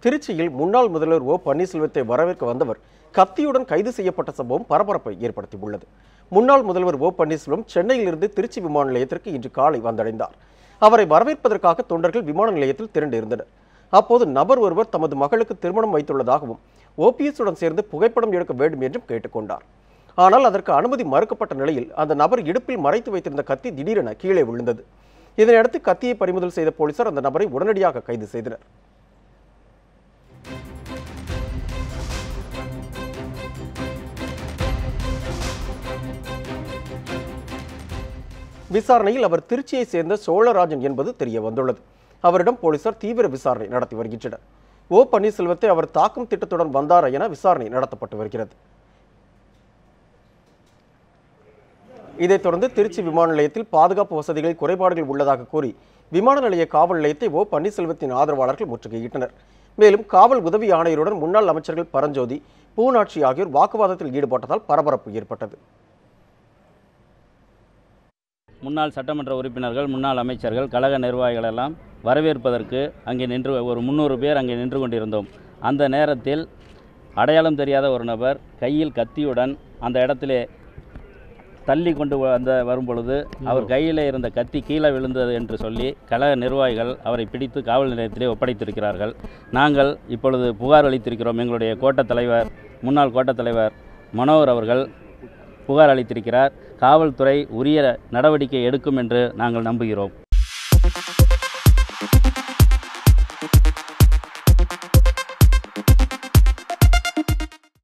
திருச்சியில் முன்னாள் முதல்வர் ஓ பன்னீர்செல்வத்தை வரவேற்க வந்தவர் கத்தியுடன் கைது செய்யப்பட்ட சம்பவம் பரபரப்பை ஏற்படுத்தியுள்ளது. முன்னாள் முதல்வர் ஓ பன்னீர்செல்வம் சென்னையிலிருந்து திருச்சி விமான நிலையத்திற்கு இன்று காலை வந்தடைந்தார். அவரை வரவேற்பதற்காக தொண்டர்கள் விமான நிலையத்தில் திரண்டிருந்தனர். அப்போது நபர் ஒருவர் தமது மகளுக்கு திருமணம் வைத்துள்ளதாகவும் ஓபிஎஸ்ஸுடன் சேர்ந்து புகைப்படம் எடுக்க வேண்டும் என்றும் கேட்டுக்கொண்டார். ஆனால் அதற்கு அனுமதி மறுக்கப்பட்ட நிலையில் அந்த நபர் இடுப்பில் மறைத்து வைத்திருந்த கத்தி திடீரென கீழே விழுந்தது. இதனையடுத்து கத்தியை பறிமுதல் செய்த போலீசார் அந்த நபரை உடனடியாக கைது செய்தனர். விசாரணையில் அவர் திருச்சியை சேர்ந்த சோழராஜன் என்பது தெரிய வந்துள்ளது. அவரிடம் போலீசார் தீவிர விசாரணை நடத்தி வருகின்றனர். ஓ பன்னீர்செல்வத்தை அவர் தாக்கும் திட்டத்துடன் வந்தாரா என விசாரணை நடத்தப்பட்டு வருகிறது. இதைத் தொடர்ந்து திருச்சி விமான நிலையத்தில் பாதுகாப்பு வசதிகளில் குறைபாடுகள் உள்ளதாக கூறி விமான நிலைய காவல் நிலையத்தை ஓ பன்னீர்செல்வத்தின் ஆதரவாளர்கள் முற்றுகையிட்டனர். மேலும் காவல் உதவி ஆணையருடன் முன்னாள் அமைச்சர்கள் பரஞ்சோதி, பூனாட்சி ஆகியோர் வாக்குவாதத்தில் ஈடுபட்டதால் பரபரப்பு ஏற்பட்டது. முன்னாள் சட்டமன்ற உறுப்பினர்கள், முன்னாள் அமைச்சர்கள், கழக நிர்வாகிகள் எல்லாம் வரவேற்பதற்கு அங்கே நின்று ஒரு 300 பேர் அங்கே நின்று கொண்டிருந்தோம். அந்த நேரத்தில் அடையாளம் தெரியாத ஒரு நபர் கையில் கத்தியுடன் அந்த இடத்திலே தள்ளி கொண்டு வரும்பொழுது அவர் கையில் இருந்த கத்தி கீழே விழுந்தது என்று சொல்லி கழக நிர்வாகிகள் அவரை பிடித்து காவல் நிலையத்திலே ஒப்படைத்திருக்கிறார்கள். நாங்கள் இப்பொழுது புகார் அளித்திருக்கிறோம். எங்களுடைய முன்னாள் கோட்டத் தலைவர் மனோகர் அவர்கள் புகார் அளித்திருக்கிறார். காவல்துறை உரிய நடவடிக்கை எடுக்கும் என்று நாங்கள் நம்புகிறோம்.